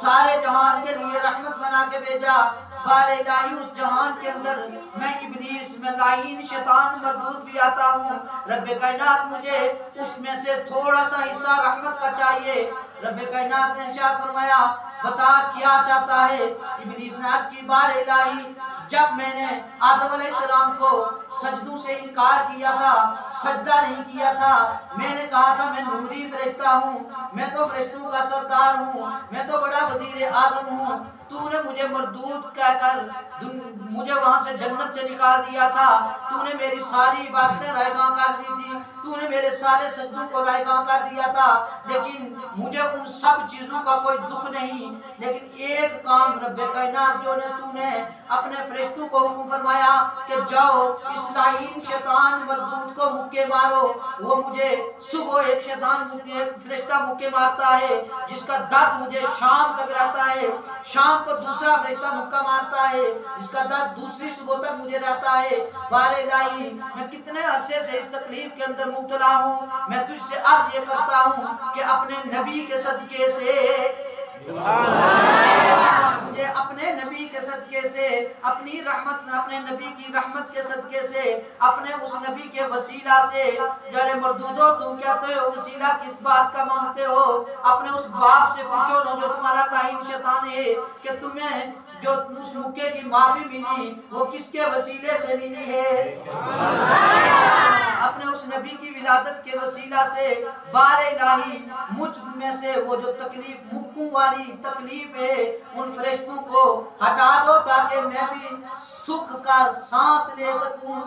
सारे जहान के लिए रहमत बना के भेजा। बारे इलाही उस जहान के अंदर मैं इब्लीस, मैं लाइन, शैतान, मरदूद भी आता हूँ। रब्बे कायनात मुझे उसमें से थोड़ा सा हिस्सा रहमत का चाहिए। रब्बे कायनात ने इरशाद फरमाया, बता क्या चाहता है। इब्लीस ने अर्ज की, बारे इलाही जब मैंने आदम अलैहिस्सलाम को सजदों से इनकार किया था, सजदा नहीं किया था, मैंने कहा था मैं नूरी फरिश्ता हूँ, मैं तो फरिश्तों का सरदार हूँ, मैं तो बड़ा वजीर आजम हूँ, तूने मुझे मरदूद कहकर मुझे वहां से जन्नत से निकाल दिया था। तूने मेरी सारी इबादतें रायगां कर दी थी, तूने मेरे सारे सजदों को रायगां कर दिया था, लेकिन मुझे उन सब चीजों का कोई दुख नहीं। लेकिन एक काम रब्बे कायनात जो ने तूने अपने फरिश्तों को हुक्म फरमाया कि जाओ इस लाइन शैतान मरदूद को मुक्के मारो। वो मुझे सुबह एक शैतान एक फरिश्ता मुक्के मारता है जिसका दर्द मुझे शाम तक रहता है, शाम को दूसरा फरिश्ता मुक्का मारता है जिसका दर्द दूसरी सुबह तक मुझे रहता है। बारे इलाही मैं कितने अरसे से इस तकलीफ के अंदर मुब्तला हूँ। मैं तुझसे अर्ज ये करता हूँ कि अपने नबी के सदके से मुझे अपने नबी के सदके से, अपनी रहमत, अपने नबी की रहमत के सदके से, अपने उस नबी के वसीला से, यारे मरदूदो तुम कहते हो वसीला किस बात का मांगते हो, अपने उस बाप से पूछो ना जो तुम्हारा लाइन शैतान है कि तुम्हें जो उस मुक्के की माफी मिली वो किसके वसीले से मिली है। अपने उस नबी की विलादत के वसीला से बारे इलाही मुझ में से वो जो तकलीफ, मुक्कों वाली तकलीफ है, उन फरिश्तों को हटा दो ताकि मैं भी सुख का सांस ले सकूं।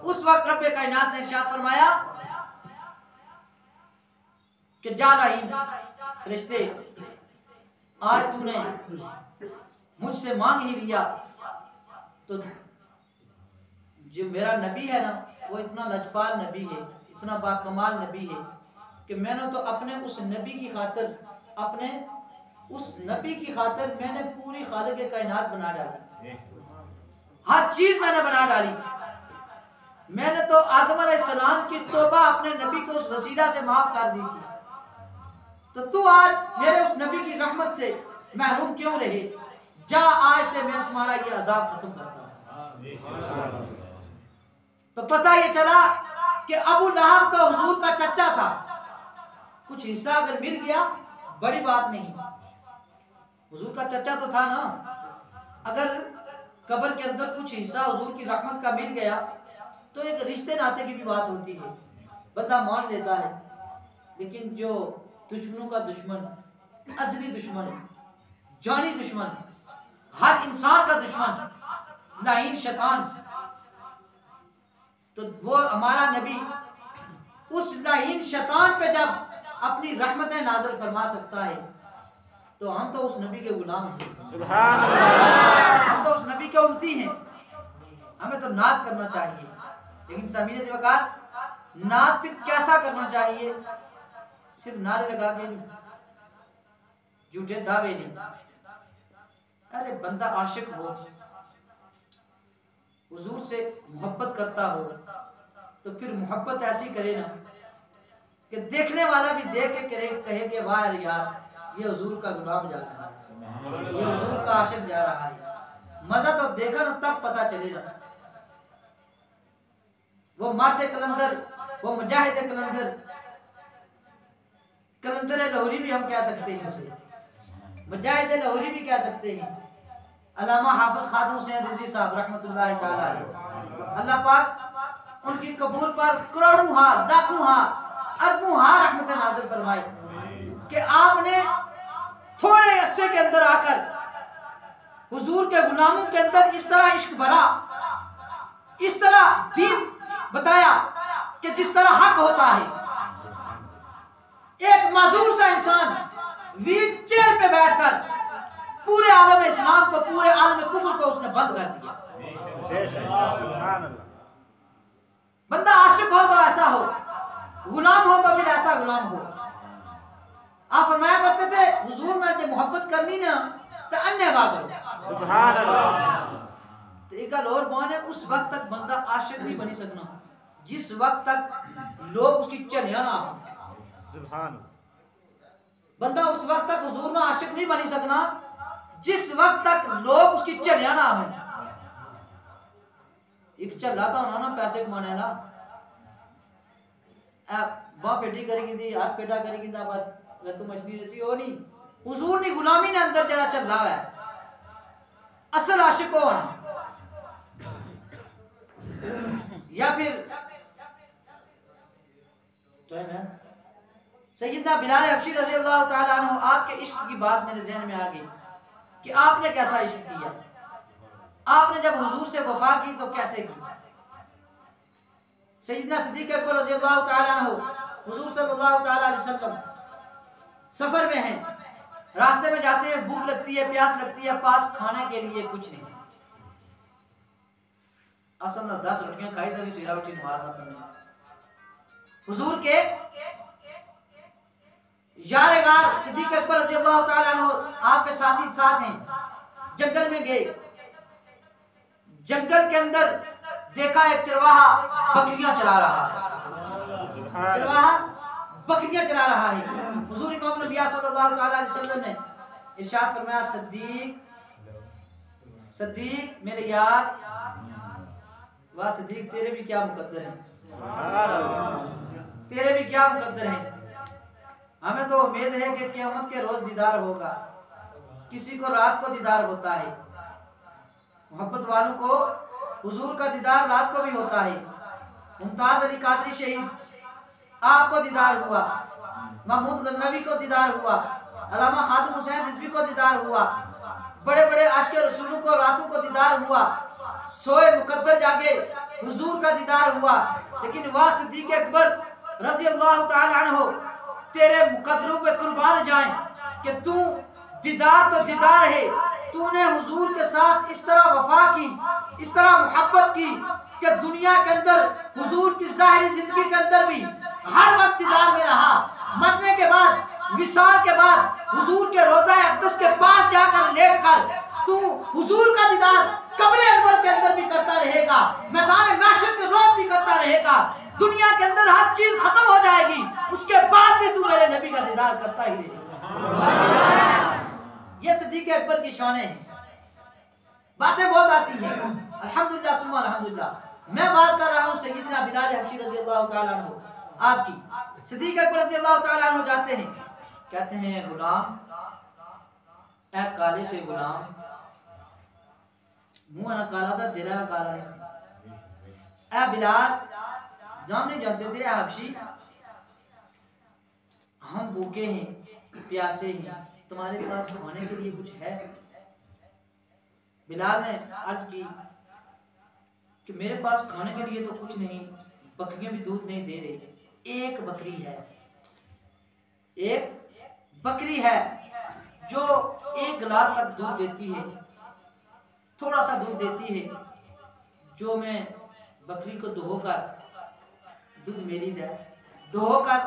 उस वक्त रब्बे कायनात ने इरशाद फरमाया कि जा लाइन फरिश्ते, आज तूने मुझसे मांग ही लिया, तो जो मेरा नबी है ना वो इतना लजपाल नबी है, इतना बाकमाल नबी है कि मैंने तो अपने उस नबी की खातिर, अपने उस नबी की खातिर मैंने पूरी खालिक कायनात बना डाली, हर चीज मैंने बना डाली। मैंने तो आदम अलैहिस्सलाम की तौबा अपने नबी को उस वसीला से माफ कर दी थी, तो तू आज मेरे उस नबी की रहमत से महरूम क्यों रहे। जा आज से मैं तुम्हारा ये अजाब खत्म करता हूं। तो पता ये चला कि अबू लहब तो हुजूर का चचा था, कुछ हिस्सा अगर मिल गया बड़ी बात नहीं, हुजूर का चचा तो था ना, अगर कब्र के अंदर कुछ हिस्सा हुजूर की रहमत का मिल गया तो एक रिश्ते नाते की भी बात होती है, बंदा मान लेता है। लेकिन जो दुश्मनों का दुश्मन, असली दुश्मन, जानी दुश्मन, हर इंसान का दुश्मन, लाइन शैतान, तो वो हमारा नबी उस लाइन शैतान पे जब अपनी रहमतें नाज़िल फरमा सकता है तो हम तो उस नबी के गुलाम हैं, सुभान अल्लाह, हम तो उस नबी के उम्मती हैं, हमें तो नाज करना चाहिए। लेकिन सामीने से वक़ात नाज फिर कैसा करना चाहिए, सिर्फ नारे लगा के नहीं, झूठे दावे नहीं। अरे बंदा आशिक हो, हुजूर से मोहब्बत करता हो तो फिर मोहब्बत ऐसी करे ना कि देखने वाला भी देख के कहे कि वाह यार ये हुजूर का गुलाम जा रहा है, ये हुजूर का आशिक जा रहा है। मजा तो देखा ना तब पता चलेगा। वो मर्द कलंदर, वो मुजाहिद कलंदर, कलंदर लाहौरी भी हम कह सकते हैं उसे, मुजाहिद लाहौरी भी कह सकते हैं। अल्लामा हाफिज खादिम हुसैन रिजवी साहब रहमतुल्लाह तआला अलैह, अल्लाह पाक उनकी कबूर पर करोड़ों हार, लाखों हार, अरबों हार रहमत नाज़िल फरमाए कि आपने थोड़े अरसे के अंदर आकर हुजूर के गुलामों के अंदर इस तरह इश्क भरा, इस तरह दीन बताया कि जिस तरह हक होता है। एक माजूर सा इंसान व्हील चेयर पे बैठकर पूरे आलम इस्लाम को, पूरे आलम कुफ्र को उसने बंद कर दिया। बंदा आशिक हो तो ऐसा हो, गुलाम हो तो फिर ऐसा गुलाम हो। आप फरमाया करते थे हुजूर ने जब मोहब्बत करनी ना तो अन्य बात सुभान अल्लाह। तो एक और बात है, उस वक्त तक बंदा आशिक नहीं बनी सकना जिस वक्त तक लोग उसकी चलिया ना हो। सुभान बंदा उस वक्त तक हुजूर ना आशिक नहीं बनी सकना जिस वक्त तक लोग उसकी झलिया ना हो। एक झल्ला तो होना ना पैसे कमाने का, बाह पेटी करेगी थी, हाथ पेटा करेगी था, बस रत्तू मछली जैसी हो नहीं। हुजूर ने गुलामी ने अंदर जरा चल रहा है, असल आशिक कौन या फिर तो है ना सैयदना बिलाल हबशी रज़ी अल्लाह ताला अन्हु, आपके इश्क की बात मेरे ज़हन में आ गई कि आपने कैसा इश्क किया, आपने जब हुजूर से वफा की तो कैसे की। सैयदना सिद्दीक़ अकबर रज़ी अल्लाह ताला अन्हु हुजूर सल्लल्लाहु ताला अलैहि वसल्लम सफर में हैं, रास्ते में जाते हैं, भूख लगती है, प्यास लगती है, पास खाने के लिए कुछ नहीं। असल 10 रोटियां खाई तो सिरा उठी मारा था। हुजूर के यारेगार सिद्दीक़ अकबर रज़ी अल्लाह ताला अन्हु आपके साथी साथ हैं, जंगल में गए। जंगल के अंदर देखा एक चरवाहा बकरियां चला रहा है, चरवाहा बकरियां चला रहा है। हुजूर इमाम नबी सल्लल्लाहु ताला अलैहि वसल्लम ने इरशाद फरमाया, सिद्दीक सिद्दीक मेरे यार, वाह सिद्दीक तेरे भी क्या मुकद्दर है, तेरे भी क्या मुकद्दर है। हमें तो उम्मीद है कि क़यामत के रोज दीदार होगा, किसी को रात को दीदार होता है, मोहब्बत वालों को हुजूर का दीदार रात को भी होता है। मुमताज अली कादरी शहीद आपको दीदार हुआ, महमूद गजनवी को दीदार हुआ, अल्लामा खादिम हुसैन रिजवी को दीदार हुआ, बड़े बड़े आशिक़ रसूलों को रातों को दीदार हुआ, सोए मुकद्दर जागे हुजूर का दीदार हुआ। लेकिन वाह सिद्दीक़ अकबर रज़ी अल्लाह ताला अन्हु, तेरे मुकद्दरों पे कुर्बान जाएं कि तू दीदार तो दीदार है, तूने हुजूर के साथ इस तरह वफा की, इस तरह मोहब्बत की कि दुनिया के अंदर हुजूर की ज़ाहिरी जिंदगी के अंदर भी हर वक्त दीदार में रहा, मरने के बाद विसाल के बाद हुजूर के रोज़ा अक़दस के पास जाकर लेटकर तू हुजूर का दीदार कब्र अनवर के अंदर भी करता रहेगा, मैदान महशर के रोज भी करता रहेगा। दुनिया के अंदर हर चीज खत्म हो जाएगी, उसके बाद भी तू मेरे नबी का दीदार करता ही रहेगा। ये सिद्दीक़ अकबर की शान है। बातें बहुत आती हैं, अल्हम्दुलिल्लाह सुम्मा अल्हम्दुलिल्लाह। मैं बात कर रहा हूँ सैयदना बिलाल हबशी रज़ी अल्लाह ताला अन्हु आपकी। सिद्दीक़ अकबर रज़ी अल्लाह ताला अन्हु जाते हैं, कहते हैं गुलाम ए काले से गुलाम, मुंह ना काला सा दिल ना काला नहीं सा, ए बिलाल जान नहीं जानते थे हबशी, हम भूखे हैं प्यासे हैं, तुम्हारे पास खाने के लिए कुछ है? बिलाल ने अर्ज की कि मेरे पास खाने के लिए तो कुछ नहीं, बकरियां भी दूध नहीं दे रही, एक बकरी है, एक बकरी है जो 1 गिलास तक दूध देती है, थोड़ा सा दूध देती है, जो मैं बकरी को दुहोकर, दूध मेरी है, दुहोकर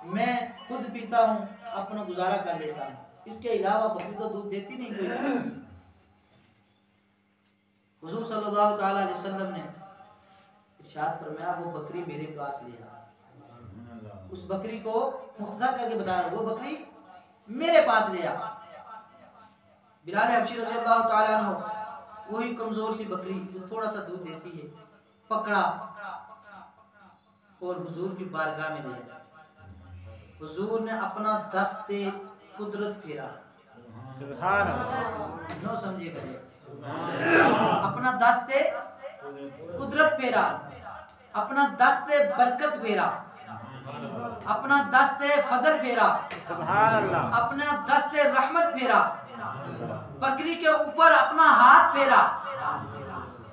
मैं खुद पीता हूँ, अपना गुजारा कर लेता हूँ, इसके अलावा बकरी तो दूध देती नहीं कोई। हुजूर सल्लल्लाहु ताला अलैहि वसल्लम ने इरशाद फरमाया, वो बकरी मेरे पास ले आ। उस बकरी को मुख्तसर करके बता रहा हूँ, वो बकरी मेरे पास ले आ। बिलाल हबशी रज़ी अल्लाह ताला अन्हु वही कमजोर सी बकरी जो थोड़ा सा दूध देती है पकड़ा और हुजूर की बारगाह में ले आया। हुजूर ने अपना दस्ते कुदरत फेरा, सुभान अल्लाह, नो समझिएगा, अपना दस्ते कुदरत फेरा, अपना दस्ते बरकत फेरा, अपना दस्ते फजल फेरा, सुभान अल्लाह, अपना दस्ते रहमत फेरा, बकरी के ऊपर अपना हाथ फेरा।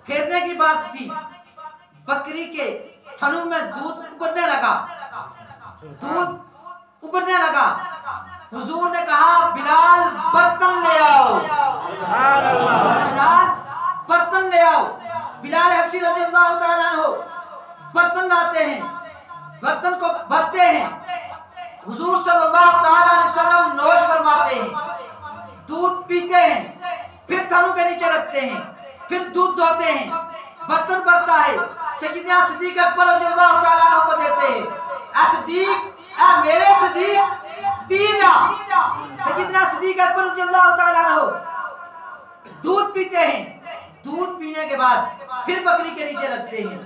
फेरने की बात थी, बकरी के थनों में दूध उबलने लगा, दूध उबलने लगा। हुजूर ने कहा, बिलाल बर्तन ले आओ, सुभान अल्लाह, बिलाल बर्तन ले आओ। बिलाल हबशी रज़ी अल्लाह ताला अन्हु बर्तन लाते हैं, बर्तन को भरते हैं, हुजूर सल्लल्लाहु ताला अलैहि वसल्लम नोश फरमाते हैं, दूध पीते हैं, फिर थनों के नीचे रखते हैं, फिर दूध धोते हैं, बर्तन भरता है, सैयदना सिद्दीक़ अकबर रज़ी अल्लाह ताला अन्हु को देते हैं। ए सिद्दीक़, ए मेरे सिद्दीक़, पी जा। सैयदना सिद्दीक अकबर रज़ियल्लाहु ताला अन्हु दूध पीते हैं, दूध पीने के बाद फिर बकरी के नीचे रखते हैं,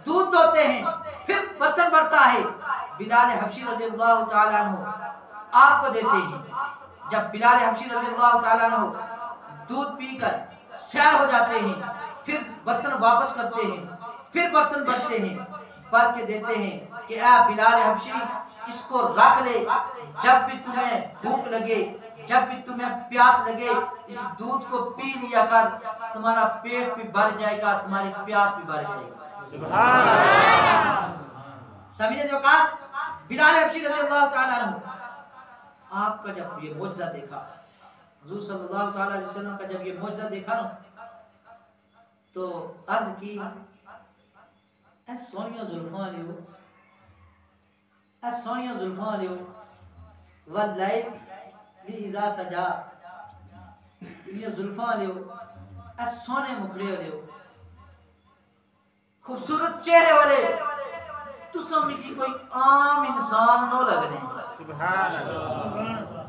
दूध धोते हैं, फिर बर्तन बढ़ता है, बिलाल हबशी रज़ियल्लाहु ताला अन्हु आपको देते हैं। जब बिलाल हबशी रज़ियल्लाहु ताला अन्हु दूध पीकर सैर हो जाते हैं, फिर बर्तन वापस करते हैं, फिर बर्तन भरते हैं, भर के देते हैं कि ए बिलाल हबशी इसको रख ले, जब भी तुम्हें भूख लगे, जब भी तुम्हें प्यास लगे, इस दूध को पी लिया कर, तुम्हारा पेट भी भर जाएगा, तुम्हारी प्यास भी भर जाएगी। सुभान अल्लाह। सभी ने जो कहा, बिलाल हबशी रज़ियल्लाहु ताला अन्हु आपका जब ये मौजज़ा देखा, हुज़ूर सल्लल्लाहु ताला अलैहि वसल्लम का जब ये मौजज़ा देखा ना, तो अर्ज़ की, ए सोनिया जुल्फ़ां लियो, ए सोनिया जुल्फ़ां लियो, वल्लैल इज़ा सजा, ये जुल्फ़ां लियो, ए सोने मुखड़े लियो, खूबसूरत चेहरे वाले, तू समझी कोई आम इंसान नो लगने। सुभान अल्लाह।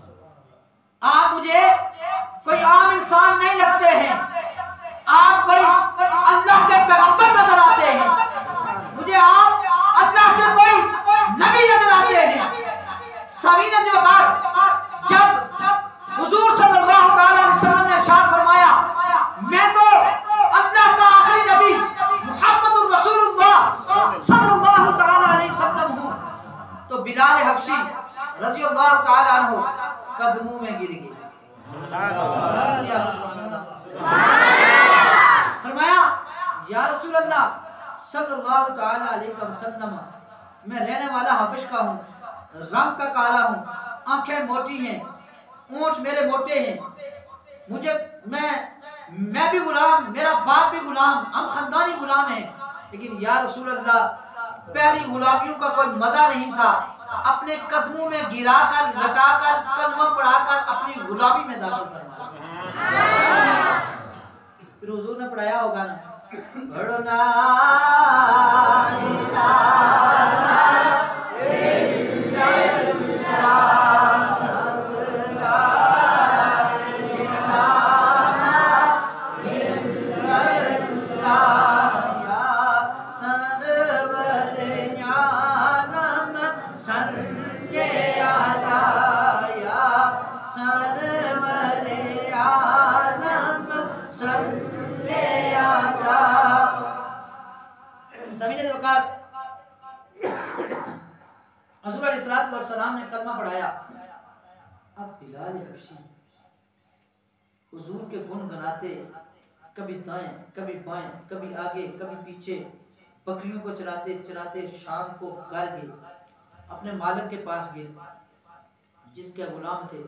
आप मुझे कोई आम इंसान नहीं लगते हैं, आप कोई अल्लाह के पैगंबर नजर आते हैं, मुझे आप अल्लाह के कोई नबी नजर आते हैं। सभी ने जब हुजूर सल्लल्लाहु अलैहि वसल्लम ने इरशाद फरमाया, मैं तो अल्लाह का आखिरी नबी मुहम्मदुर रसूलुल्लाह सल्लल्लाहु अलैहि वसल्लम हूं, तो बिलाल हबशी रज़ियल्लाहु ताला अन्हु कदमों में गिर गए। फरमाया, या रसूल अल्लाह सल्लल्लाहु ताला अलैहि वसल्लम, मैं रहने वाला हबश का हूँ, रंग का काला हूँ, आंखें मोटी हैं, ऊँट मेरे मोटे हैं, मुझे मैं भी गुलाम, मेरा बाप भी गुलाम, हम खानदानी गुलाम हैं, लेकिन या रसूल अल्लाह पहली गुलामियों का कोई मजा नहीं था, अपने कदमों में गिराकर लटाकर कलमा पढ़ाकर अपनी गुलामी में दाखिल करना। फिर हुजूर ने पढ़ाया होगा ना, बढ़ना सलाम ने कलमा पढ़ाया। अब बिलाल हबशी हुजूर के गुण गनाते, कभी दाएं कभी बाएं, कभी आगे कभी पीछे, बकरियों को चराते चराते शाम को घर गए, अपने मालिक के पास गए, जिसके गुलाम थे,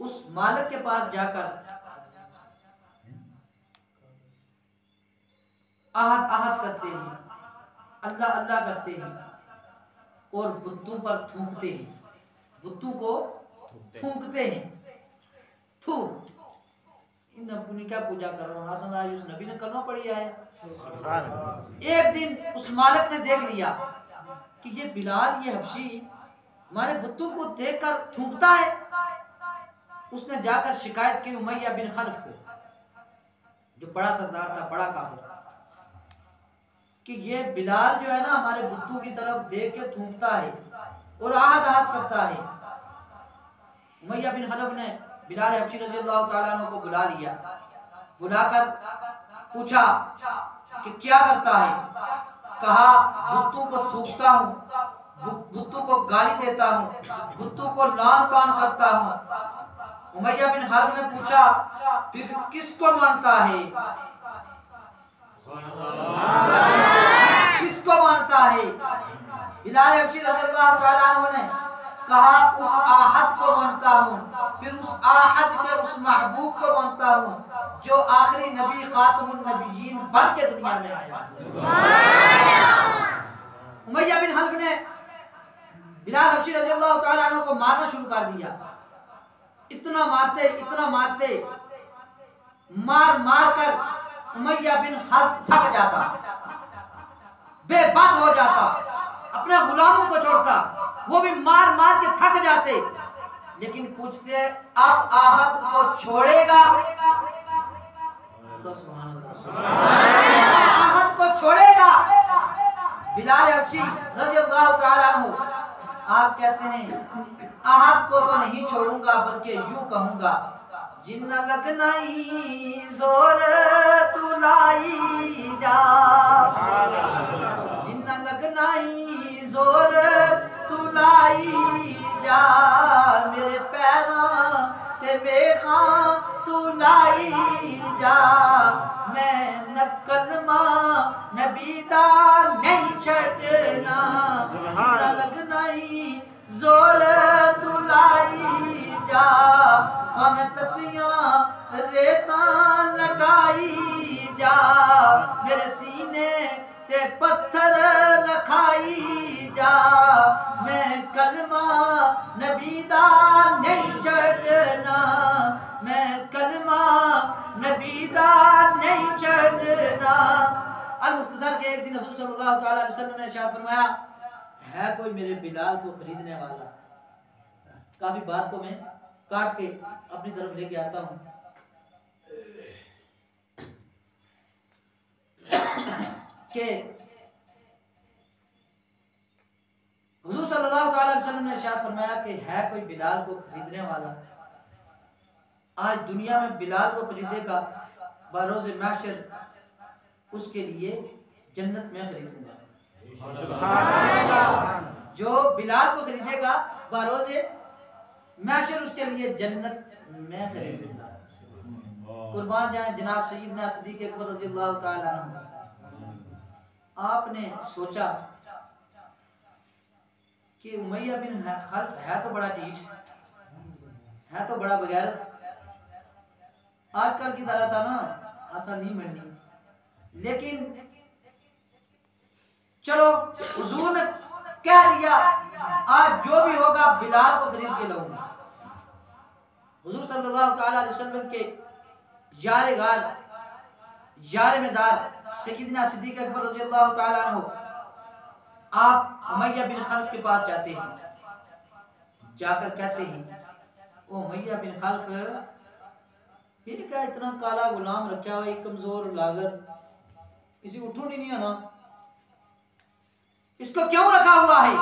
उस मालिक के पास जाकर आहद आहद करते हैं, अल्लाह अल्लाह करते हैं और बुतों पर थूकते हैं, बुतों को थूकते हैं। थू इन अपनी क्या पूजा कर रहा हूँ, आसन आज उस नबी ने कलमा पढ़ी आया। एक दिन उस मालिक ने देख लिया कि ये बिलाल ये हबशी हमारे बुतों को देखकर थूकता है। उसने जाकर शिकायत की उमैया बिन खल्फ को, जो बड़ा सरदार था, बड़ा काफिर, कि ये बिलाल जो है ना हमारे बुतों की तरफ देख के थूकता है और आहद आहद करता है। उमैया बिन खल्फ ने बिलाल हबशी रज़ियल्लाहु ताला अन्हु को बुला लिया, बुलाकर पूछा कि क्या करता है। कहा बुतों को थूकता हूँ, बुतों को गाली देता हूँ, बुतों को लान तान करता हूँ। उमैया बिन खल्फ ने पूछा फिर किसको मानता है, किसको मानता है। बिलाल हबशी रज़ियल्लाहु ताला अन्हु ने कहा उस आहद को मानता हूँ, फिर उस आहद के उस महबूब को मानता हूँ जो आखिरी नबी खातमुन नबिय्यीन बन के दुनिया में आया। उमैया बिन खल्फ ने बिलाल हबशी रज़ियल्लाहु ताला अन्हु को मारना शुरू कर दिया। इतना मारते मार मार कर उमैया बिन खल्फ थक जाता, बेबस हो जाता, अपने गुलामों को छोड़ता, वो भी मार मार के थक जाते। लेकिन पूछते अब आहद को छोड़ेगा तो सुभान अल्लाह, आहद को छोड़ेगा। बिलाल हबशी रज़ी अल्लाह तआला अन्हु आप कहते हैं आहद को तो नहीं छोड़ूंगा बल्कि यूं कहूंगा, जिन्न लगनाई जोर तू लाई जा, जिन्न लगनाई जोर तू लाई जा, मेरे पैरों ते बेखा तू लाई जा, मैं न कलमा नबीदा नहीं छड़ना, जिन्न लगनाई जोर तू लाई जा, हम ततियां रेता लटाई जा, मेरे सीने ते पत्थर रखाई जा, मैं कलमा नबीदा नहीं छड़ना, मैं कलमा नबीदा नहीं छड़ना। अल-मुख्तसर के एक दिन रसूल सल्लल्लाहु अलैहि वसल्लम ने इरशाद फरमाया, है कोई मेरे बिलाल को खरीदने वाला? काफी बात को मैं काट के अपनी तरफ लेके आता हूं कि हुजूर सल्लल्लाहु अलैहि वसल्लम ने इरशाद फरमाया कि है कोई बिलाल को खरीदने वाला? आज दुनिया में बिलाल को खरीदेगा, बरोज़े महशर उसके लिए जन्नत में खरीदूंगा। जो बिलाल को खरीदेगा बरोज़े महशर उसके लिए जन्नत में खरीदूंगा। कुर्बान जाए जनाब सैयदना सिद्दीक़ अकबर रज़ियल्लाहु ताला अन्हु। आपने सोचा कि उमैया बिन खल्फ है तो बड़ा ढीठ, है तो बड़ा बगैरत, आजकल की तरह था ना आसान नहीं मिलनी, लेकिन चलो हुजूर ने कह दिया आज जो भी होगा बिलाल को खरीद के लाऊंगा। हुजूर सल्लल्लाहु अलैहि वसल्लम के यार गार यार मज़ार सैयदना सिद्दीक़ अकबर रज़ियल्लाहु ताला अन्हु आप उमैया बिन खल्फ के पास जाते हैं, जाकर कहते हैं ओ उमैया बिन खल्फ, ये क्या इतना काला गुलाम रखा हुआ, कमजोर लागर, किसी उठो नहीं है ना, इसको क्यों रखा हुआ है?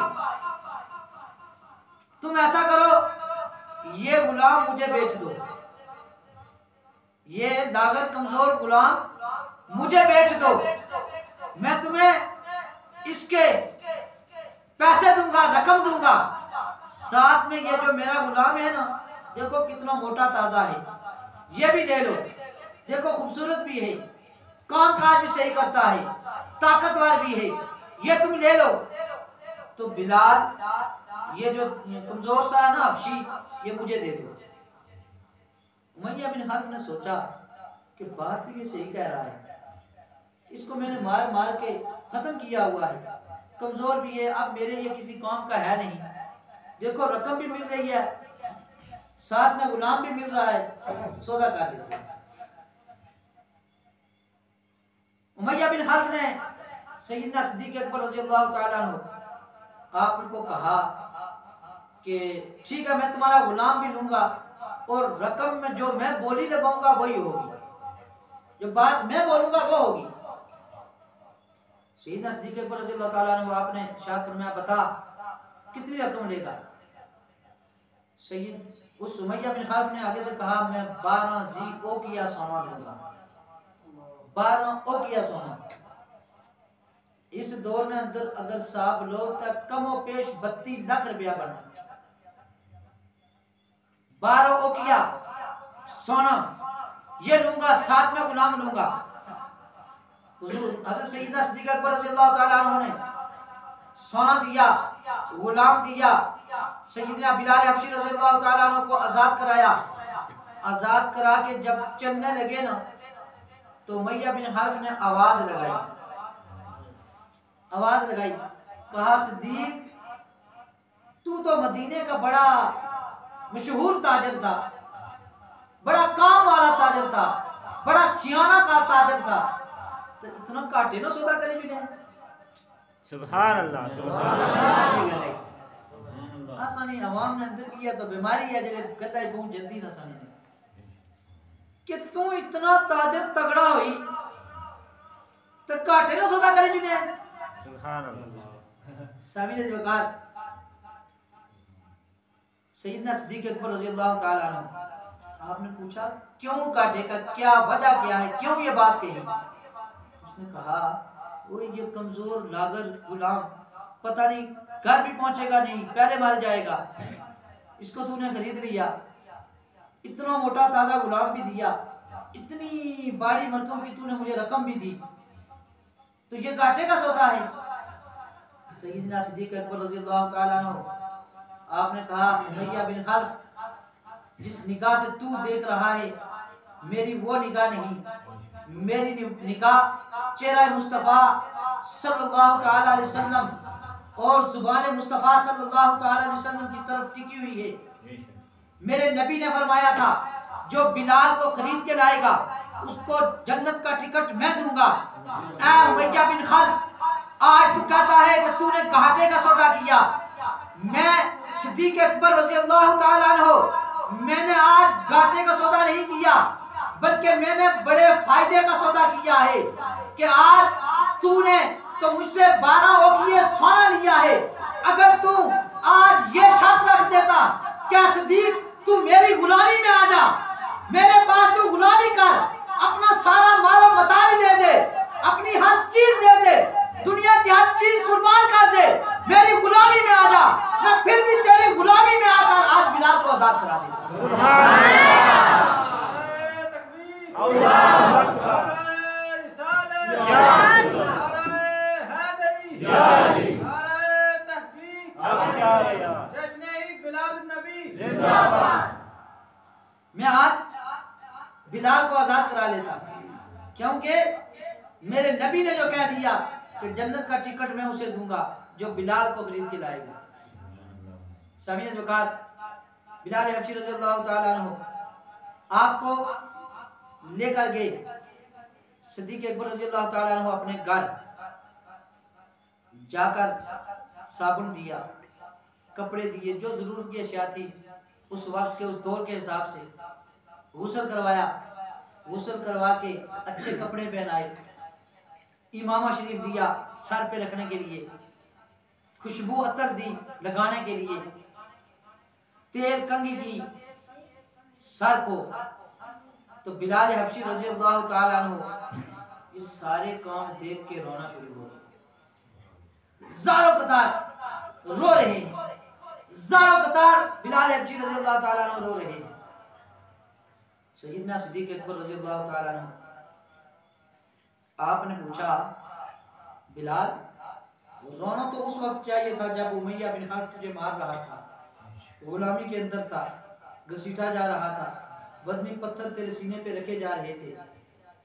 तुम ऐसा करो ये गुलाम मुझे बेच दो, ये लागर कमजोर गुलाम मुझे बेच दो, मैं तुम्हें इसके पैसे दूंगा, रकम दूंगा, साथ में ये जो मेरा गुलाम है ना, देखो कितना मोटा ताजा है, ये भी ले लो, देखो खूबसूरत भी है, काम काज भी सही करता है, ताकतवर भी है, ये तुम ले लो। तो बिलाल ये जो कमजोर सा है ना हबशी, ये मुझे दे दो। उमैया बिन खल्फ ने सोचा कि बात तो ये सही कह रहा है, इसको मैंने मार मार के खत्म किया हुआ है, कमजोर भी है, अब मेरे ये किसी काम का है नहीं, देखो रकम भी मिल रही है, साथ में गुलाम भी मिल रहा है, सौदा कर लेते हैं। उमैया बिन खल्फ ने सैयदना सिद्दीक़ अकबर रज़ियल्लाहु ताला अन्हु आपको कहा कि ठीक है मैं तुम्हारा गुलाम भी लूंगा और रकम में जो मैं बोली लगाऊंगा वही होगी, जो बात मैं बोलूंगा वो होगी। सैयदना सिद्दीक़ अकबर रज़ियल्लाहु ताला अन्हु आपने इरशाद फरमाया बता कितनी रकम लेगा? सैयद उस उमैया बिन खल्फ ने आगे से कहा मैं 12 जी ओकिया सोना लूंगा, 12 ओकिया सोना। इस दौर में अंदर अगर साहब लोग तक कमो पेश 32 लाख रुपया बना, 12 ओकिया सोना ये लूंगा, साथ में गुलाम लूंगा। हुजूर हज़रत सैयदना सिद्दीक़ अकबर रज़ियल्लाहु ताला अन्हु ने सोना दिया, गुलाम दिया, सैयदना बिलाल हबशी रज़ियल्लाहु ताला अन्हु को आजाद कराया। आजाद करा के जब चलने लगे ना, तो उमैया बिन खल्फ ने आवाज लगाई, कहा सिद्दीक तू तो मदीने का बड़ा मशहूर ताजर था, बड़ा काम वाला ताजर था, बड़ा सियाना का ताजर था, तो इतना काटे ना सौदा करे जिन्हें। सुभान अल्लाह, सुभान अल्लाह। असनी आवाम ने अंदर किया तो बीमारी है जेड़े गल्ला पहुंच जल्दी ना सने कि तू इतना ताजर तगड़ा हुई तो घाटे ना सौदा करे जुने सुभान अल्लाह सामी ने वकार सैयदना सिद्दीक अकबर रजी अल्लाह तआला अन्हु आपने पूछा क्यों घाटे का क्या वजह क्या है क्यों ये बात कही उसने कहा वो ये कमजोर लागर गुलाम पता नहीं घर भी पहुंचेगा नहीं पहले मार जाएगा इसको तूने खरीद लिया इतना मोटा ताजा गुलाम भी दिया इतनी बड़ी मरकम की तूने मुझे रकम भी दी तो ये घाटे का सौदा है सैयदना सिद्दीक अकबर रज़ी अल्लाह तआला अन्हु आपने कहा उमैया बिन खल्फ जिस निगाह से तू देख रहा है मेरी वो निगाह नहीं मेरी निगाह चेहरा मुस्तफा सल्लल्लाहु तआला अलैहि वसल्लम और जुबान मुस्तफा सल्लल्लाहु तआला अलैहि वसल्लम की तरफ टिकी हुई है। मेरे नबी ने फरमाया था जो बिलाल को खरीद के लाएगा उसको जन्नत का टिकट मैं दूंगा। ऐ उमैया बिन खल्फ आज तू कहता है कि तूने घाटे का सौदा किया। मैं सिद्दीक अकबर रज़ी अल्लाह तआला अन्हु मैंने आज घाटे का सौदा नहीं किया बल्कि मैंने बड़े फायदे का सौदा किया है कि आज तूने तो मुझसे 12 औकिये सोना लिया है। अगर तू आज ये शर्त रख देता क्या सिद्दीक तू मेरी गुलामी में आ जा मेरे पास तू गुलामी कर अपना सारा माल मता भी दे दे अपनी हर चीज दे दे दुनिया की हर चीज कुर्बान कर दे मेरी गुलामी में आ जा मैं फिर भी तेरी गुलामी में आकर आज बिलाल को आजाद करा देता। सुभान अल्लाह अल्लाहू अकबर रिसालत या हैदरी या अली नारे तहकीक अचाया जश्न ईद मिलादुन नबी जिंदाबाद। मैं आज बिलाल को आजाद करा लेता क्योंकि मेरे नबी ने जो कह दिया कि जन्नत का टिकट मैं उसे दूंगा जो बिलाल को खरीद के लाएगा। सामीन ज़कार बिलाल हबशी रज़ी अल्लाह तआला अन्हु आपको लेकर गए सिद्दीक अकबर रज़ी अल्लाह तआला अन्हु अपने घर जाकर साबुन दिया कपड़े दिए जो जरूरत की अशिया थी उस वक्त के उस दौर के हिसाब से गुस्ल करवाया गुस्ल करवा के अच्छे कपड़े पहनाए इमामा शरीफ दिया सर पे रखने के लिए खुशबू अतर दी लगाने के लिए तेल कंघी की सर को। तो बिलाल हबशी रज़ी अल्लाह तआला अन्हु ये सारे काम देख के रोना शुरू हो गया ज़ारो कतार रो रहे ज़ारो कतार बिलाल हबशी रज़ी अल्लाह तआला अन्हु रो रहे। सैयदना सिद्दीक अकबर रज़ी अल्लाह तआला अन्हु आपने पूछा बिलाल रोना तो उस वक्त चाहिए था जब उमैया बिन खल्फ तुझे मार रहा था गुलामी के अंदर था घसीटा जा रहा था वजनी पत्थर तेरे सीने पे रखे जा रहे थे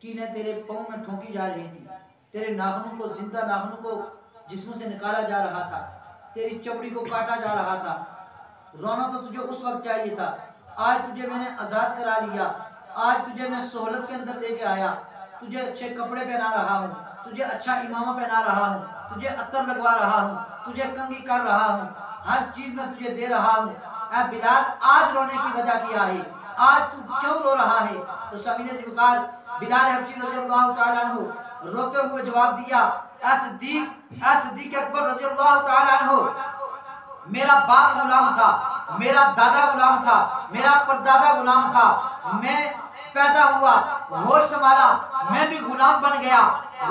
कीने तेरे पांव में ठोकी जा रही थी तेरे नाखूनों को जिंदा नाखूनों को जिस्म से निकाला जा रहा था तेरी चमड़ी को काटा जा रहा था। रोना तो तुझे उस वक्त चाहिए था। आज तुझे मैंने आजाद करा लिया आज तुझे मैं सहूलत के अंदर लेके आया तुझे अच्छे कपड़े पहना रहा हूँ तुझे अच्छा इमामा पहना रहा हूँ तुझे अत्तर लगवा रहा हूँ तुझे कंघी कर रहा हूँ हर चीज में तुझे दे रहा हूँ। ऐ बिलाल आज रोने की वजह क्या है आज तू क्यों रो रहा है। तो समीने ज़िक्र बिलाल हबशी रज़ी अल्लाह तआला अन्हु रोते हुए जवाब दिया ऐ सिद्दीक अकबर रज़ी अल्लाह तआला अन्हु मेरा बाप गुलाम था मेरा दादा गुलाम था मेरा परदादा गुलाम था मैं पैदा हुआ होश संभाला मैं भी गुलाम बन गया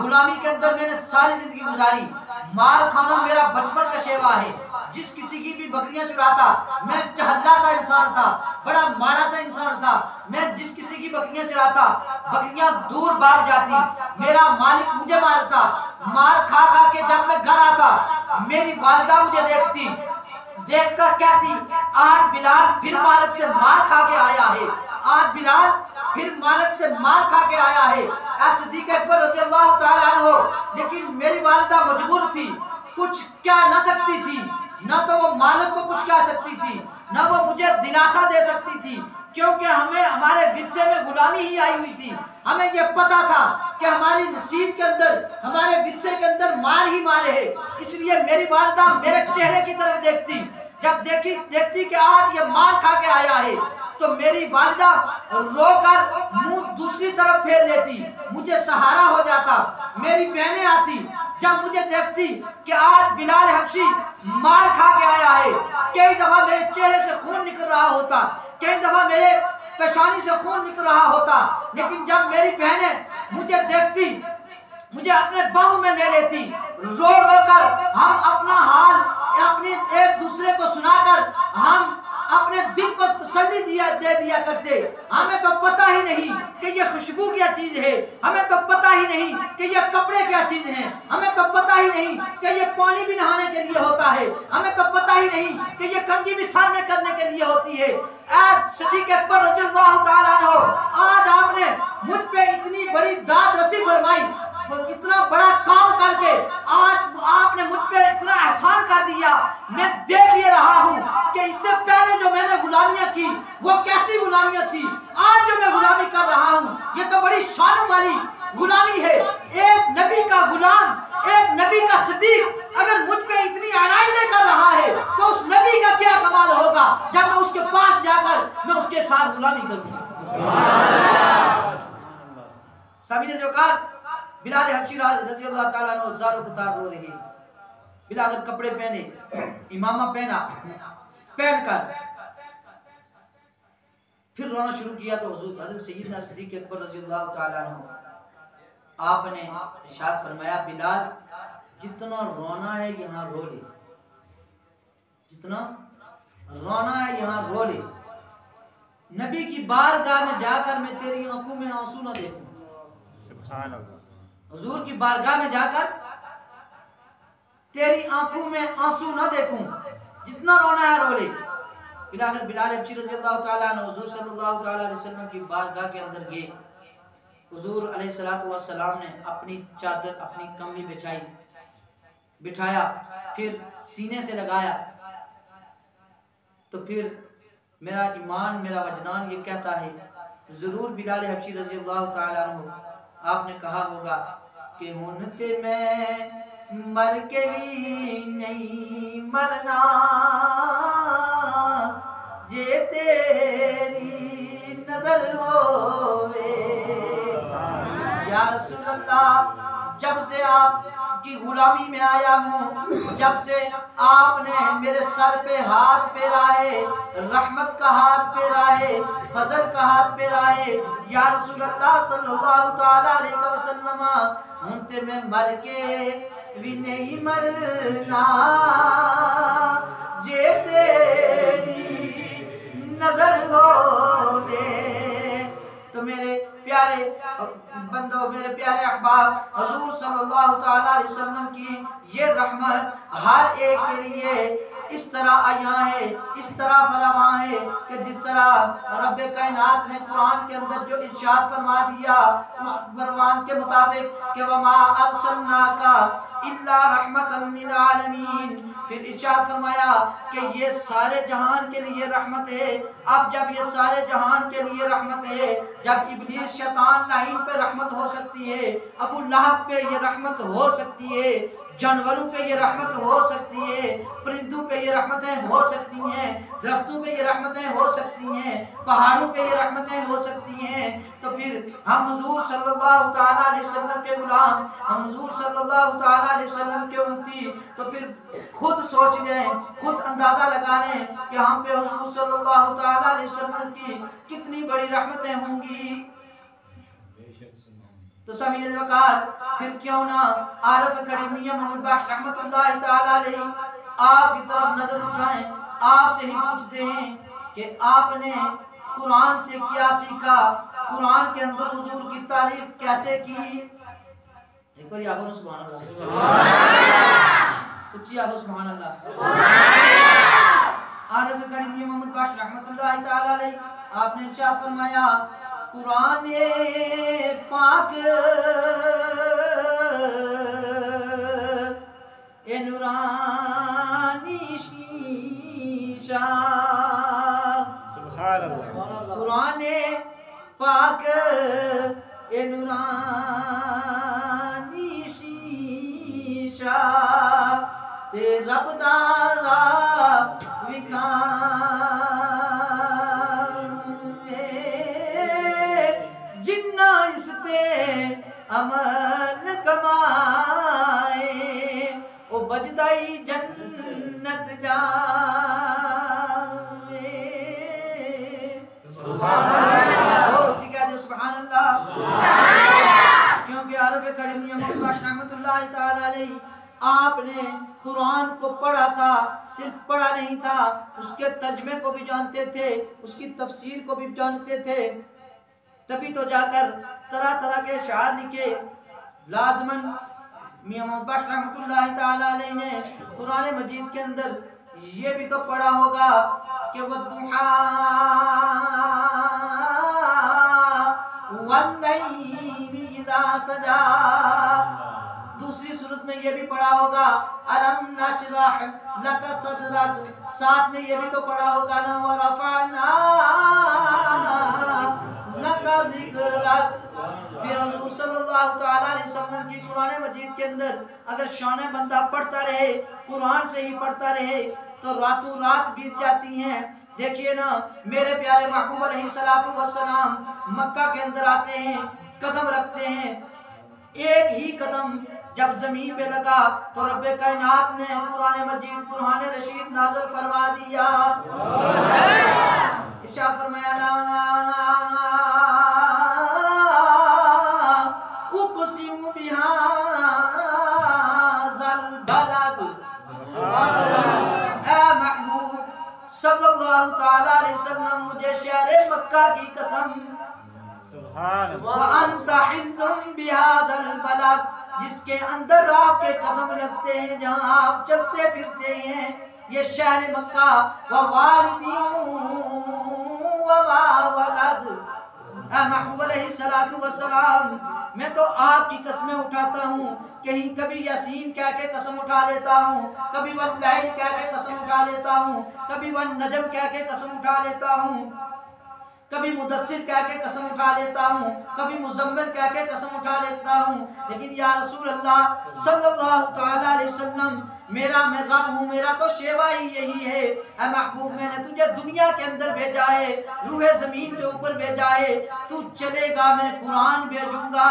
गुलामी के अंदर मैंने सारी जिंदगी गुजारी मार खाना मेरा बचपन का शेवा है जिस किसी की भी बकरियां चुराता मैं चहल्ला सा इंसान था बड़ा माड़ा सा इंसान था मैं जिस किसी की बकरियां चुराता बकरियां दूर भाग जाती मेरा मालिक मुझे मारता मार खा खा के जब मैं घर आता मेरी वालिदा मुझे देखती देखकर कहती आज बिलाल फिर मालिक से मार खा के आया है आज बिलाल फिर मालिक से मार खा के आया है। सिद्दीक अकबर रज़ी अल्लाह तआला अन्हु लेकिन मेरी वालिदा मजबूर थी कुछ कह न सकती थी न तो वो मालिक को कुछ कह सकती थी न वो मुझे दिलासा दे सकती थी क्योंकि हमें हमारे विरसे में गुलामी ही आई हुई थी। हमें ये पता था कि हमारी नसीब के अंदर हमारे विरसे के अंदर मार ही मार है इसलिए मेरी वालिदा मेरे चेहरे की तरफ देखती जब देखती कि आज ये मार खा के आया है तो मेरी वालिदा रोकर मुंह दूसरी तरफ फेर लेती, मुझे सहारा हो जाता। मेरी बहनें आती, जब मुझे देखती कि आज बिलाल हबशी मार खा के आया है, कई दफा मेरे चेहरे से खून निकल रहा होता, कई दफा मेरे पेशानी से खून निकल रहा होता, लेकिन जब मेरी बहनें मुझे देखती, मुझे अपने बाहों में ले लेती, रो रो कर हम अपना हाल अपने एक दूसरे को सुनाकर हम अपने दिल को तसल्ली दे दिया करते। हमें तो पता ही नहीं कि ये खुशबू क्या चीज है, हमें तो पता ही नहीं कि ये कपड़े क्या चीज हैं, हमें तो पता ही नहीं कि ये पानी भी नहाने के लिए होता है, हमें तो पता ही नहीं कि ये कंघी भी सर में करने के लिए होती है। आज सिद्दीक़ अकबर रज़ियल्लाहु ताला अन्हु, आज आपने मुझ पे इतनी बड़ी दाद रसी फरमाई, इतना बड़ा काम करके आज आपने मुझ पे इतना एहसान कर दिया। मैं देख ये रहा हूँ कि इससे पहले जो मैंने गुलामियां की वो कैसी गुलामियां थी, आज जो मैं गुलामी कर रहा हूँ ये तो बड़ी शान वाली गुलामी है। एक नबी का गुलाम, एक नबी का सिद्दीक अगर मुझ पे इतनी अनायतें कर रहा है तो उस नबी का क्या कमाल होगा जब मैं उसके पास जाकर मैं उसके साथ गुलामी करूँ। सामने से वकार बिलाल हबशी रज़ियल्लाहु ताला अन्हु हज़ारों कतार रो रही। बिलाल अगर कपड़े पहने, इमामा पहना, पहनकर फिर रोना शुरू किया तो हुजूर हज़रत सय्यदना सिद्दीक़ अकबर रज़ियल्लाहु ताला अन्हु आपने इरशाद फरमाया, बिलाल जितना रोना है यहाँ रो ले, जितना रोना है यहाँ रो ले। नबी की बारगाह में जाकर मैं तेरी आंखों में आंसू ना देखूं, सुभान अल्लाह। हुजूर की बारगाह में जाकर तेरी आंखों में आंसू ना देखूं, जितना रोना है रो ले। बिलाल हबशी रज़ियल्लाहु ताला अन्हु हुजूर सल्लल्लाहु ताला अलैहि वसल्लम की बारगाह के अंदर गए। हुजूर अलैहिस्सलातु वस्सलाम ने अपनी चादर, अपनी कम्बली बिठाया, फिर सीने से लगाया, तो फिर मेरा ईमान, मेरा वजदान ये कहता है जरूर बिलाल हबशी रज़ियल्लाहु ताला अन्हु आपने कहा होगा कि हुन ते मैं मर के भी नहीं मरना, जे तेरी नजर होवे। या रसूल अल्लाह, जब से आपकी गुलामी में आया हूँ, जब से आपने मेरे सर पे हाथ फेरा है, रहमत का हाथ फेरा है, फजल का हाथ फेरा है। या रसूल अल्लाह सल्लल्लाहु ताला अलैहि वसल्लम, उनते में मर के भी नहीं मरना, जे तेरी नजर होवे। तो मेरे प्यारे बंदो, मेरे प्यारे अहबाब, हुजूर सल्लल्लाहु ताला अलैहि वसल्लम की ये रहमत हर एक के लिए इस तरह आया है, इस तरह फरमा है कि जिस तरह रब्बे कायनात ने कुरान के अंदर जो इरशाद फरमा दिया उस फरमान के मुताबिक कि वमा अरसलनाका इल्ला रहमतन लिल आलमीन। फिर इरशाद फरमाया कि ये सारे जहान के लिए रहमत है। अब जब ये सारे जहान के लिए रहमत है, जब इब्लीस शैतान लाइन पे रहमत हो सकती है, अबू लहब पे ये रहमत हो सकती है, जानवरों पे ये रहमत हो सकती है, परिंदों पे ये रहमतें हो सकती हैं, दरख्तों पे ये रहमतें हो सकती हैं, पहाड़ों पे ये रहमतें हो सकती हैं, तो फिर हम हुजूर सल्लल्लाहु ताला अलैहि वसल्लम के गुलाम, हम हुजूर सल्लल्लाहु ताला अलैहि वसल्लम के उम्मती, तो फिर खुद सोच लें, खुद अंदाजा लगा लें कि हम पे हुजूर सल्लल्लाहु ताला अलैहि वसल्लम की कितनी बड़ी रहमतें होंगी। तो सामीन वकार, फिर क्यों ना आरफ खड़े मियां मोहम्मद बख्श रहमतुल्लाह ताला अलैहि आप की तरफ नजर उठाएं, आपसे ही पूछते हैं कि आपने कुरान से क्या सीखा, कुरान के अंदर हुजूर की तारीफ कैसे की। एक बार आहो सुभान अल्लाह, उच्ची आहो सुभान अल्लाह। आरफ खड़े मियां मोहम्मद बख्श रहमतुल्लाह ताला अलैहि आपने इरशाद फरमाया, कुरान पाक ए नूरानी शीशा, सुभान अल्लाह। कुरान पाक ए नूरानी शीशा, ते रब दा विखाए जिन्ना इसते अमल कमाए ओ बजदाई जन्नत जावे। और ऊंची कह दो सुभान अल्लाह। क्योंकि आरफ़ करीम रहमतुल्लाह ताला अलैहि आपने कुरान को पढ़ा था, सिर्फ पढ़ा नहीं था, उसके तर्जमे को भी जानते थे, उसकी तफसीर को भी जानते थे। तभी तो जाकर तरह तरह के शायर लिखे। लाजमन मियां मोहम्मद बख्श रहमतुल्लाह ताला अलैहि ने कुरान मजीद के अंदर ये भी तो पढ़ा होगा कि वद्दुहा वल्लैलि इज़ा सजा। दूसरी सूरत में ये भी पढ़ा होगा अलम नशरह लक सदरक। साथ में ये भी तो पढ़ा होगा ना व रफअना लक ज़िक्रक। फिर हुजूर सल्लल्लाहु तआला अलैहि वसल्लम की कुरान मजीद के अंदर अगर शान बंदा पढ़ता रहे, कुरान से ही पढ़ता रहे तो रातों रात बीत जाती हैं। देखिए ना मेरे प्यारे महबूब अलैहिस्सलातु वस्सलाम मक्का के अंदर आते हैं, कदम रखते हैं, एक ही कदम जब जमीन पे लगा तो रब्बे कायनात ने कुरान मजीद कुरान रशीद नाज़िल फरमा दिया। इरशाद फरमाया उक़सिमु बिहाज़ल बलद। ए महबूब सल्लल्लाहु तआला अलैहि वसल्लम मुझे शहर मक्का की कसम व अंता हिल्लुम बिहाज़ल बलद, जिसके अंदर आपके कदम लगते हैं, जहां आप चलते फिरते हैं, ये शहर मक्का व वालिदी व मा वलद। महबूब अलैहिस्सलातु वस्सलाम मैं तो आपकी कसमें उठाता हूँ, कहीं कभी यासीन कह के कसम उठा लेता हूँ, कभी वल्लैल कह के कसम उठा लेता हूँ, कभी वन नजम कह के कसम उठा लेता हूँ, कभी मुदस्सिर कह के कसम उठा लेता हूँ, कभी मुज़म्मिल कह के कसम उठा लेता हूँ। लेकिन या रसूल अल्लाह सल्लल्लाहु तआला अलैहि वसल्लम मैं रब हूँ, मेरा तो शेवा ही यही है। ऐ महबूब मैंने तुझे दुनिया के अंदर भेजा है, रूहे जमीन के ऊपर भेजा है, तू चलेगा मैं कुरान भेजूंगा,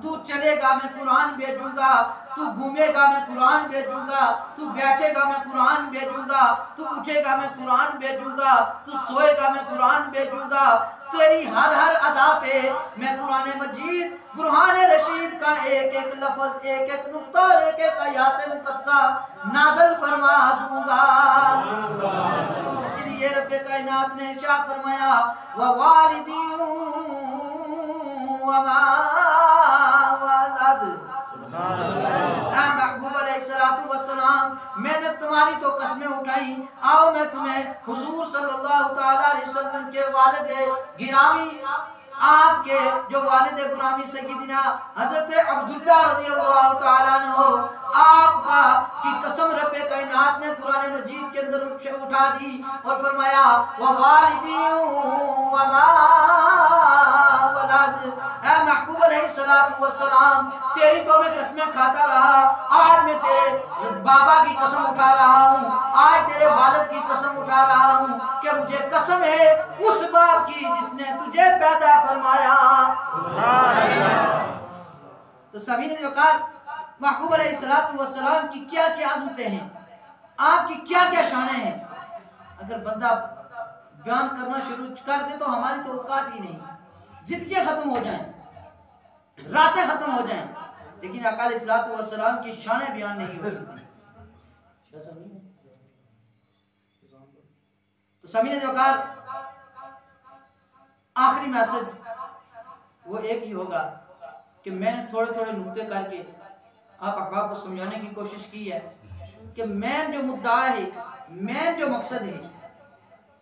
तू चलेगा मैं कुरान भेजूंगा, तू घूमेगा मैं कुरान भेजूंगा, तू बैठेगा मैं कुरान भेजूंगा, तू उठेगा मैं कुरान भेजूंगा, तू सोएगा मैं कुरान भेजूंगा। तेरी हर हर अदा पे मैं कुरान मजीद बुरहान रशीद का एक एक लफ्ज, एक एक नुक्ता, एक एक आयत मुक़द्दसा नाज़िल फरमा दूंगा। इसलिए रब्बे कायनात ने इरशाद फरमाया व वालिदी व मा वलद। महबूब अलैहिस्सलातु वस्सलाम मैंने तुम्हारी तो कसमें उठाई, आओ मैं तुम्हें हुजूर सल्लल्लाहु तआला अलैहि वसल्लम के वालिद गिरामी, आपके जो वालिद गुरामी सय्यदिना हजरत अब्दुल्लाह रज़ियल्लाहु तआला अन्हु आपका की कसम रब्बे कायनात ने कुरान मजीद के अंदर उठा दी और फरमाया व वालिदी व मा वलद। ऐ महबूब अलैहिस्सलातु वस्सलाम तेरी तो मैं कसमें खाता रहा, आज मैं तेरे बाबा की कसम उठा रहा हूँ, आज तेरे वालिद की कसम उठा रहा हूँ कि मुझे कसम है उस बाप की जिसने तुझे पैदा फरमाया। तो सभी ने जो कहा महबूब अलैहिस्सलातु वस्सलाम की क्या क्या अज़मतें हैं, आपकी क्या क्या शानें हैं, अगर बंदा बयान करना शुरू कर दे तो हमारी तो औकात ही नहीं, जिंदगी खत्म हो जाएं, रातें खत्म हो जाएं, लेकिन आका अलैहिस्सलातु वस्सलाम की शानें बयान नहीं हो सकती। तो सभी ने जो कहा आखिरी मैसेज वो एक ही होगा कि मैंने थोड़े थोड़े नुक्ते करके आप अहबाब को समझाने की कोशिश की है कि मेन जो मुद्दा है, मेन जो मकसद है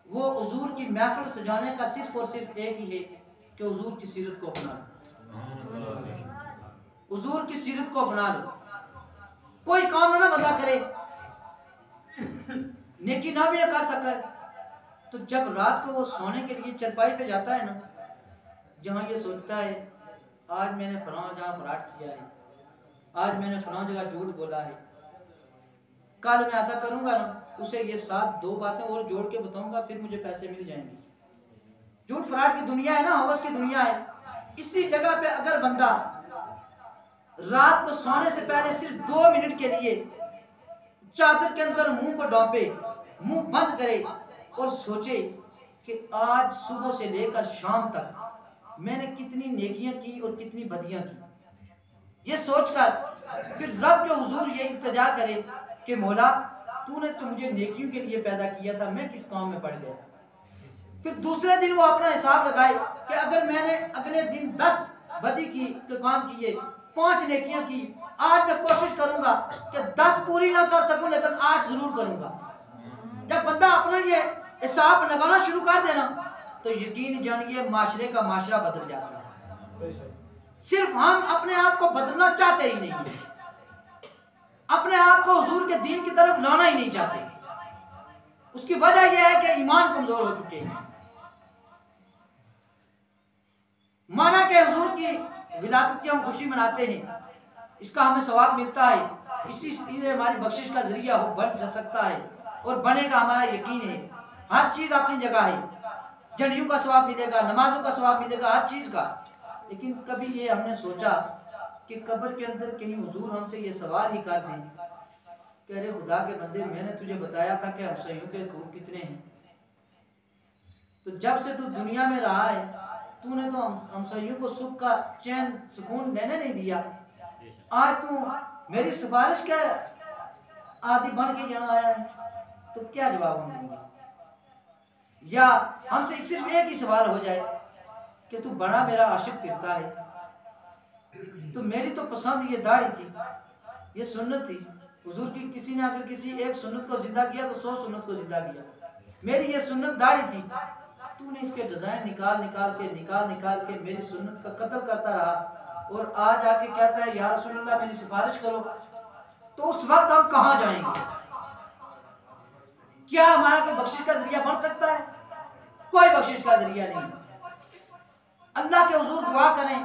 वो हुजूर की महफिल सजाने का सिर्फ और सिर्फ एक ही है कि हुजूर की सीरत को अपना लो, हुजूर की सीरत को अपना लो। कोई काम ना बंदा करे, नेकी ना भी ना कर सके, तो जब रात को वो सोने के लिए चरपाई पे जाता है ना, जहाँ ये सोचता है आज मैंने फलां जहाँ फराट किया है, आज मैंने फलां जगह झूठ बोला है, कल मैं ऐसा करूंगा ना, उसे ये साथ 2 बातें और जोड़ के बताऊंगा, फिर मुझे पैसे मिल जाएंगे। झूठ फराड की दुनिया है ना, हवस की दुनिया है। इसी जगह पे अगर बंदा रात को सोने से पहले सिर्फ 2 मिनट के लिए चादर के अंदर मुंह को डोंपे, मुंह बंद करे और सोचे कि आज सुबह से लेकर शाम तक मैंने कितनी नेकियां की और कितनी बदियां की, ये सोचकर फिर रब के हुजूर ये इल्तिजा करे कि मौला तूने तो मुझे नेकियों के लिए पैदा किया था, मैं किस काम में पड़ गया। फिर दूसरे दिन वो अपना हिसाब लगाए कि अगर मैंने अगले दिन 10 बदी की काम किए, 5 नेकियां की, आज मैं कोशिश करूंगा कि 10 पूरी ना कर सकूं लेकिन 8 जरूर करूंगा। जब बंदा अपना ये हिसाब लगाना शुरू कर देना तो यकीन जानिए माशरे का माशरा बदल जाता है। सिर्फ हम अपने आप को बदलना चाहते ही नहीं, अपने आप को हुजूर के दीन की तरफ लाना ही नहीं चाहते। उसकी वजह यह है कि ईमान कमजोर हो चुके हैं। माना कि हुजूर की विलादत की हम खुशी मनाते हैं, इसका हमें सवाब मिलता है, इसी से हमारी बख्शिश का जरिया बन जा सकता है और बनेगा, हमारा यकीन है। हर चीज अपनी जगह है, जड़ियों का सवाब मिलेगा, नमाजों का सवाब मिलेगा, हर चीज का। लेकिन कभी ये हमने सोचा कि कब्र के अंदर कहीं हुजूर हमसे ये सवाल ही कर दें कि अरे खुदा के बंदे, मैंने तुझे बताया था कि हमसयों के खूब कितने हैं, तो जब से तू दुनिया में रहा है तूने तो हमसयों को सुख का चैन सुकून लेने नहीं दिया, आज तू मेरी सिफारिश के आदि बन के यहाँ आया है, तो क्या जवाब हम देंगे? या हमसे सिर्फ एक ही सवाल हो जाए कि तू बड़ा मेरा आशिक फिरता है, तो मेरी तो पसंद ये दाढ़ी थी, ये सुन्नत थी, हुजूर की किसी ने अगर किसी एक सुन्नत को जिंदा किया तो 100 सुन्नत को जिंदा किया, मेरी ये सुन्नत दाढ़ी थी, तूने इसके डिजाइन निकाल निकाल के मेरी सुन्नत का कत्ल करता रहा और आज आके कहता है या रसूलल्लाह मेरी सिफारिश करो, तो उस वक्त हम कहां जाएंगे? क्या हमारा कोई बख्शिश का जरिया बन सकता है? कोई बख्शिश का जरिया नहीं। अल्लाह के हुजूर दुआ करें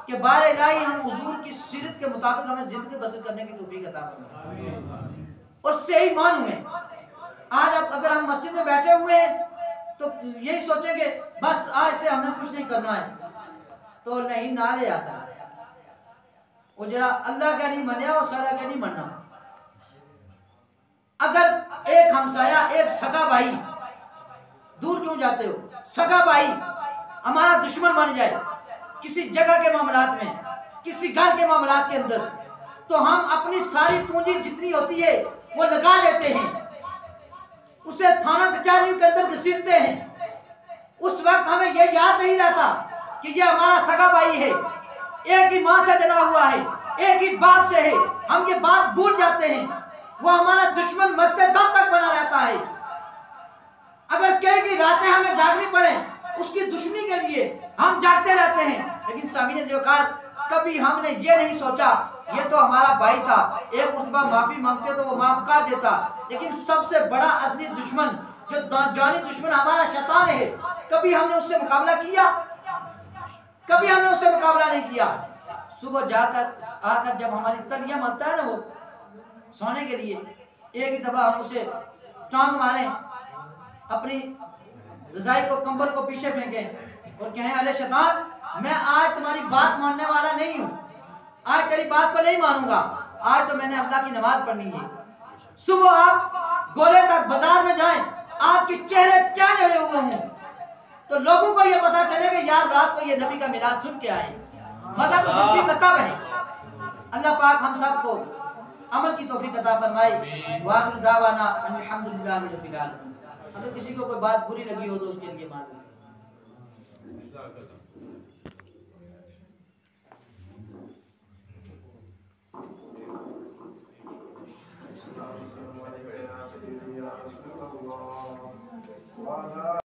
कि बारे इलाही हम हुजूर की सीरत के मुताबिक हमें जिंदगी बसर करने की तौफीक अता फरमाए और सही मान में। आज अब अगर हम मस्जिद में बैठे हुए हैं तो यही सोचेंगे बस आज से हमने कुछ नहीं करना है, तो नहीं ना ले आ सकता। वो जरा अल्लाह का नहीं मनिया वो सारा का नहीं मनना। अगर एक हमसाया, एक सगा भाई, दूर क्यों जाते हो, सगा भाई हमारा दुश्मन बन जाए किसी जगह के मामलात में, किसी घर के मामलात के अंदर, तो हम अपनी सारी पूंजी जितनी होती है वो लगा देते हैं, उसे थाना कचहरियों के अंदर घसीटते हैं। उस वक्त हमें यह याद नहीं रहता कि ये हमारा सगा भाई है, एक ही मां से जना हुआ है, एक ही बाप से है, हम ये बात भूल जाते हैं। वो हमारा दुश्मन मरते दम तक बना रहता है। अगर कई की रातें हमें जागनी पड़े उसकी दुश्मनी के लिए हम जागते रहते हैं, लेकिन सामीने ज़िक्र कभी हमने ये नहीं सोचा ये तो हमारा भाई था, एक मरतबा माफी मांगते तो वो माफ कर देता। लेकिन सबसे बड़ा असली दुश्मन जो जानी दुश्मन हमारा शैतान है, कभी हमने उससे मुकाबला किया? कभी हमने उससे मुकाबला नहीं किया। सुबह जाकर आकर जब हमारी तलियां मलता है ना वो सोने के लिए, एक ही दफा हम उसे टांग मारे, अपनी रजाई को कंबल को पीछे फेंके और कहें अरे शैतान मैं आज तुम्हारी बात मानने वाला नहीं हूं, आज तेरी बात को नहीं मानूंगा, आज तो मैंने अल्लाह की नमाज पढ़नी है। सुबह आप गोले तक बाजार में जाएं, आपके चेहरे चेंज हुए हों तो लोगों को यह पता चले कि यार रात को ये नबी का मिलाद सुन के आए, मजा तो जिंदगी कता बने। अल्लाह पाक हम सबको अमल की तौफीक अता फरमाए। वाखिर दावाना अल्हम्दुलिल्लाहि रब्बिल आलमीन। अगर किसी को कोई बात बुरी लगी हो तो उसके लिए माजूर।